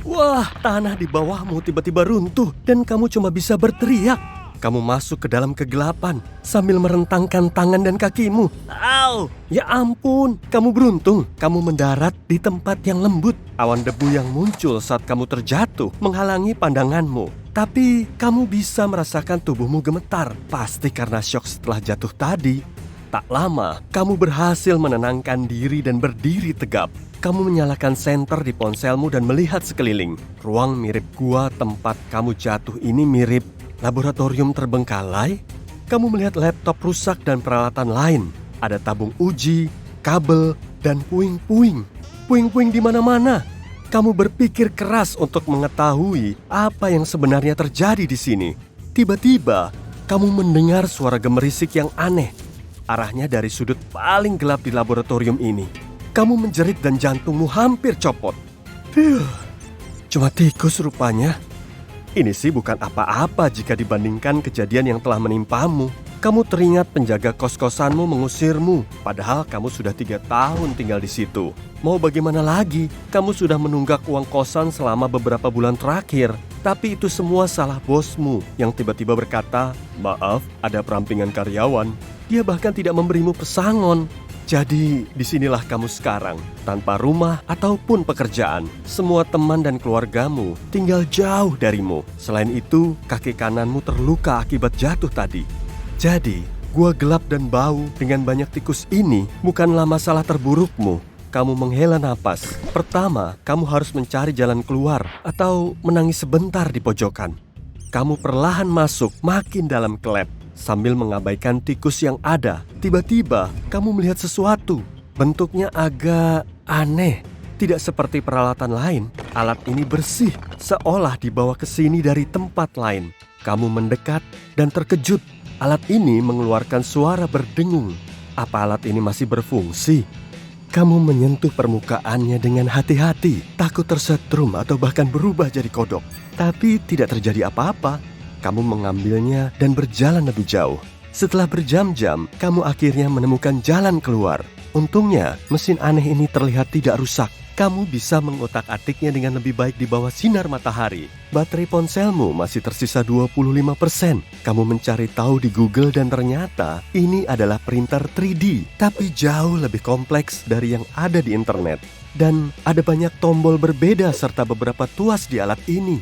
Wah, tanah di bawahmu tiba-tiba runtuh dan kamu cuma bisa berteriak. Kamu masuk ke dalam kegelapan sambil merentangkan tangan dan kakimu. Au! Ya ampun, kamu beruntung. Kamu mendarat di tempat yang lembut. Awan debu yang muncul saat kamu terjatuh menghalangi pandanganmu. Tapi kamu bisa merasakan tubuhmu gemetar. Pasti karena syok setelah jatuh tadi. Tak lama, kamu berhasil menenangkan diri dan berdiri tegap. Kamu menyalakan senter di ponselmu dan melihat sekeliling. Ruang mirip gua tempat kamu jatuh ini mirip laboratorium terbengkalai. Kamu melihat laptop rusak dan peralatan lain. Ada tabung uji, kabel, dan puing-puing. Puing-puing di mana-mana. Kamu berpikir keras untuk mengetahui apa yang sebenarnya terjadi di sini. Tiba-tiba, kamu mendengar suara gemerisik yang aneh. Arahnya dari sudut paling gelap di laboratorium ini. Kamu menjerit dan jantungmu hampir copot. Cuma tikus rupanya. Ini sih bukan apa-apa jika dibandingkan kejadian yang telah menimpamu. Kamu teringat penjaga kos-kosanmu mengusirmu, padahal kamu sudah 3 tahun tinggal di situ. Mau bagaimana lagi? Kamu sudah menunggak uang kosan selama beberapa bulan terakhir. Tapi itu semua salah bosmu yang tiba-tiba berkata, "Maaf, ada perampingan karyawan." Dia bahkan tidak memberimu pesangon. Jadi, disinilah kamu sekarang, tanpa rumah ataupun pekerjaan. Semua teman dan keluargamu tinggal jauh darimu. Selain itu, kaki kananmu terluka akibat jatuh tadi. Jadi, gua gelap dan bau dengan banyak tikus ini bukanlah masalah terburukmu. Kamu menghela napas. Pertama, kamu harus mencari jalan keluar atau menangis sebentar di pojokan. Kamu perlahan masuk makin dalam ke lab. Sambil mengabaikan tikus yang ada, tiba-tiba kamu melihat sesuatu. Bentuknya agak aneh. Tidak seperti peralatan lain, alat ini bersih, seolah dibawa ke sini dari tempat lain. Kamu mendekat dan terkejut. Alat ini mengeluarkan suara berdengung. Apa alat ini masih berfungsi? Kamu menyentuh permukaannya dengan hati-hati, takut tersetrum atau bahkan berubah jadi kodok. Tapi tidak terjadi apa-apa. Kamu mengambilnya dan berjalan lebih jauh. Setelah berjam-jam, kamu akhirnya menemukan jalan keluar. Untungnya, mesin aneh ini terlihat tidak rusak. Kamu bisa mengotak-atiknya dengan lebih baik di bawah sinar matahari. Baterai ponselmu masih tersisa 25%. Kamu mencari tahu di Google dan ternyata ini adalah printer 3D, tapi jauh lebih kompleks dari yang ada di internet. Dan ada banyak tombol berbeda serta beberapa tuas di alat ini.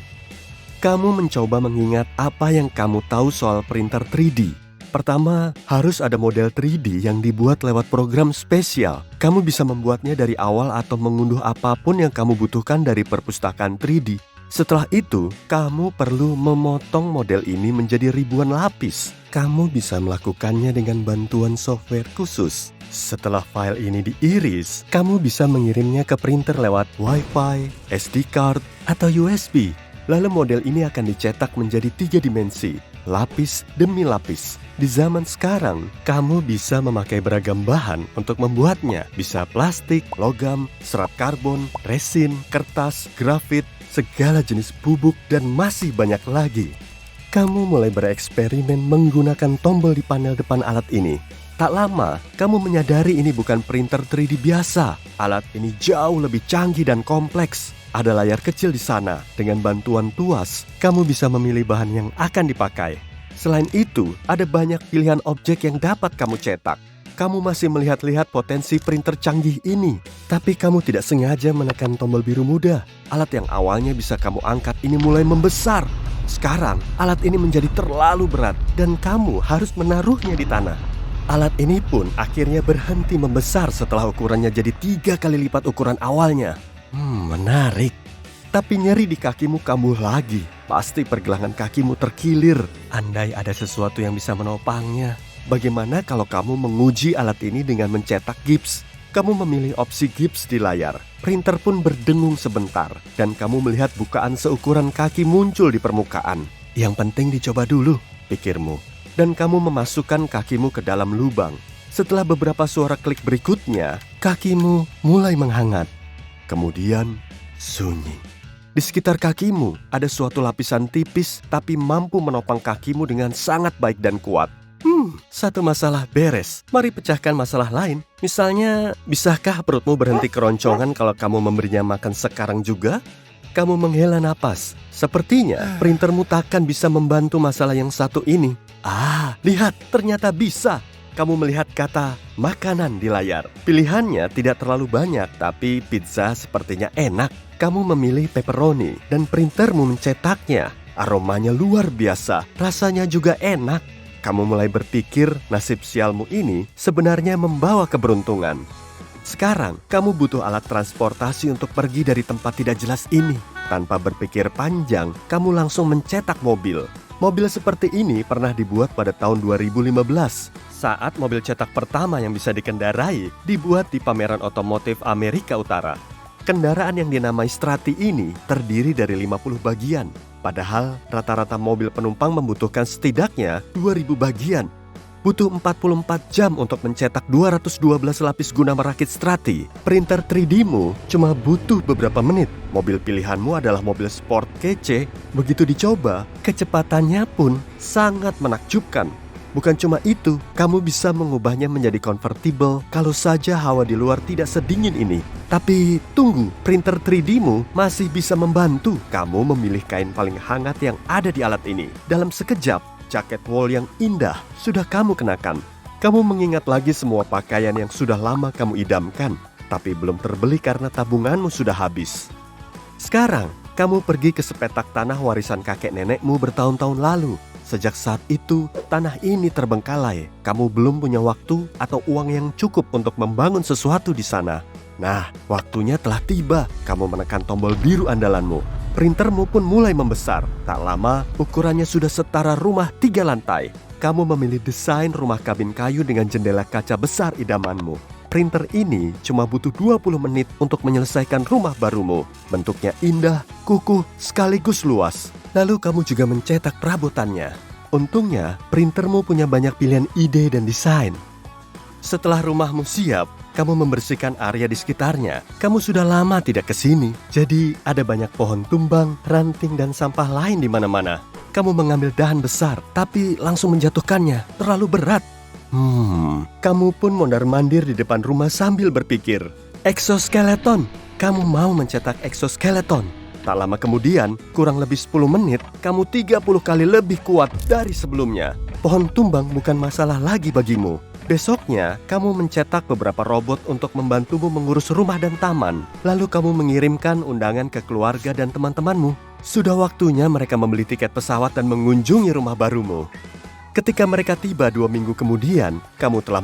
Kamu mencoba mengingat apa yang kamu tahu soal printer 3D. Pertama, harus ada model 3D yang dibuat lewat program spesial. Kamu bisa membuatnya dari awal atau mengunduh apapun yang kamu butuhkan dari perpustakaan 3D. Setelah itu, kamu perlu memotong model ini menjadi ribuan lapis. Kamu bisa melakukannya dengan bantuan software khusus. Setelah file ini diiris, kamu bisa mengirimnya ke printer lewat Wi-Fi, SD card, atau USB. Lalu model ini akan dicetak menjadi 3 dimensi, lapis demi lapis. Di zaman sekarang, kamu bisa memakai beragam bahan untuk membuatnya. Bisa plastik, logam, serat karbon, resin, kertas, grafit, segala jenis bubuk, dan masih banyak lagi. Kamu mulai bereksperimen menggunakan tombol di panel depan alat ini. Tak lama, kamu menyadari ini bukan printer 3D biasa. Alat ini jauh lebih canggih dan kompleks. Ada layar kecil di sana. Dengan bantuan tuas, kamu bisa memilih bahan yang akan dipakai. Selain itu, ada banyak pilihan objek yang dapat kamu cetak. Kamu masih melihat-lihat potensi printer canggih ini. Tapi kamu tidak sengaja menekan tombol biru muda. Alat yang awalnya bisa kamu angkat ini mulai membesar. Sekarang, alat ini menjadi terlalu berat dan kamu harus menaruhnya di tanah. Alat ini pun akhirnya berhenti membesar setelah ukurannya jadi 3 kali lipat ukuran awalnya. Menarik. Tapi nyeri di kakimu kambuh lagi. Pasti pergelangan kakimu terkilir. Andai ada sesuatu yang bisa menopangnya. Bagaimana kalau kamu menguji alat ini dengan mencetak gips? Kamu memilih opsi gips di layar. Printer pun berdengung sebentar. Dan kamu melihat bukaan seukuran kaki muncul di permukaan. Yang penting dicoba dulu, pikirmu. Dan kamu memasukkan kakimu ke dalam lubang. Setelah beberapa suara klik berikutnya, kakimu mulai menghangat. Kemudian, sunyi. Di sekitar kakimu ada suatu lapisan tipis tapi mampu menopang kakimu dengan sangat baik dan kuat. Satu masalah beres. Mari pecahkan masalah lain. Misalnya, bisakah perutmu berhenti keroncongan kalau kamu memberinya makan sekarang juga? Kamu menghela napas. Sepertinya printermu takkan bisa membantu masalah yang satu ini. Lihat, ternyata bisa. Kamu melihat kata makanan di layar. Pilihannya tidak terlalu banyak, tapi pizza sepertinya enak. Kamu memilih pepperoni dan printermu mencetaknya. Aromanya luar biasa, rasanya juga enak. Kamu mulai berpikir nasib sialmu ini sebenarnya membawa keberuntungan. Sekarang, kamu butuh alat transportasi untuk pergi dari tempat tidak jelas ini. Tanpa berpikir panjang, kamu langsung mencetak mobil. Mobil seperti ini pernah dibuat pada tahun 2015. Saat mobil cetak pertama yang bisa dikendarai dibuat di pameran otomotif Amerika Utara. Kendaraan yang dinamai Strati ini terdiri dari 50 bagian. Padahal rata-rata mobil penumpang membutuhkan setidaknya 2000 bagian. Butuh 44 jam untuk mencetak 212 lapis guna merakit Strati. Printer 3D-mu cuma butuh beberapa menit. Mobil pilihanmu adalah mobil sport kece. Begitu dicoba, kecepatannya pun sangat menakjubkan. Bukan cuma itu, kamu bisa mengubahnya menjadi convertible kalau saja hawa di luar tidak sedingin ini. Tapi tunggu, printer 3D-mu masih bisa membantu. Kamu memilih kain paling hangat yang ada di alat ini. Dalam sekejap, jaket wol yang indah sudah kamu kenakan. Kamu mengingat lagi semua pakaian yang sudah lama kamu idamkan, tapi belum terbeli karena tabunganmu sudah habis. Sekarang, kamu pergi ke sepetak tanah warisan kakek nenekmu bertahun-tahun lalu. Sejak saat itu, tanah ini terbengkalai. Kamu belum punya waktu atau uang yang cukup untuk membangun sesuatu di sana. Nah, waktunya telah tiba. Kamu menekan tombol biru andalanmu. Printermu pun mulai membesar. Tak lama, ukurannya sudah setara rumah 3 lantai. Kamu memilih desain rumah kabin kayu dengan jendela kaca besar idamanmu. Printer ini cuma butuh 20 menit untuk menyelesaikan rumah barumu. Bentuknya indah, kukuh, sekaligus luas. Lalu kamu juga mencetak perabotannya. Untungnya, printermu punya banyak pilihan ide dan desain. Setelah rumahmu siap, kamu membersihkan area di sekitarnya. Kamu sudah lama tidak ke sini, jadi ada banyak pohon tumbang, ranting, dan sampah lain di mana-mana. Kamu mengambil dahan besar, tapi langsung menjatuhkannya. Terlalu berat. Kamu pun mondar-mandir di depan rumah sambil berpikir, exoskeleton. Kamu mau mencetak exoskeleton. Tak lama kemudian, kurang lebih 10 menit, kamu 30 kali lebih kuat dari sebelumnya. Pohon tumbang bukan masalah lagi bagimu. Besoknya, kamu mencetak beberapa robot untuk membantumu mengurus rumah dan taman. Lalu kamu mengirimkan undangan ke keluarga dan teman-temanmu. Sudah waktunya mereka membeli tiket pesawat dan mengunjungi rumah barumu. Ketika mereka tiba 2 minggu kemudian, kamu telah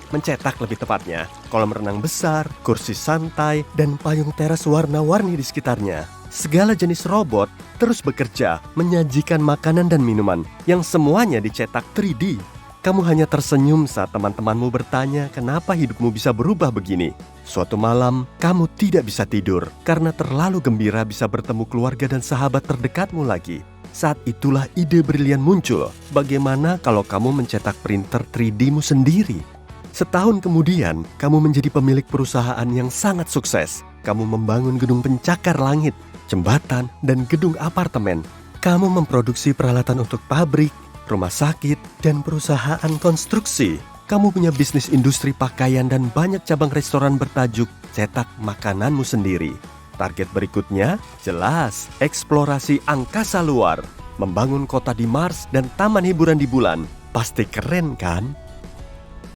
mencetak lebih tepatnya, kolam renang besar, kursi santai, dan payung teras warna-warni di sekitarnya. Segala jenis robot terus bekerja, menyajikan makanan dan minuman, yang semuanya dicetak 3D. Kamu hanya tersenyum saat teman-temanmu bertanya kenapa hidupmu bisa berubah begini. Suatu malam, kamu tidak bisa tidur, karena terlalu gembira bisa bertemu keluarga dan sahabat terdekatmu lagi. Saat itulah ide brilian muncul. Bagaimana kalau kamu mencetak printer 3D-mu sendiri? Setahun kemudian, kamu menjadi pemilik perusahaan yang sangat sukses. Kamu membangun gedung pencakar langit, jembatan, dan gedung apartemen. Kamu memproduksi peralatan untuk pabrik, rumah sakit, dan perusahaan konstruksi. Kamu punya bisnis industri pakaian dan banyak cabang restoran bertajuk cetak makananmu sendiri. Target berikutnya jelas, eksplorasi angkasa luar, membangun kota di Mars dan taman hiburan di bulan. Pasti keren kan?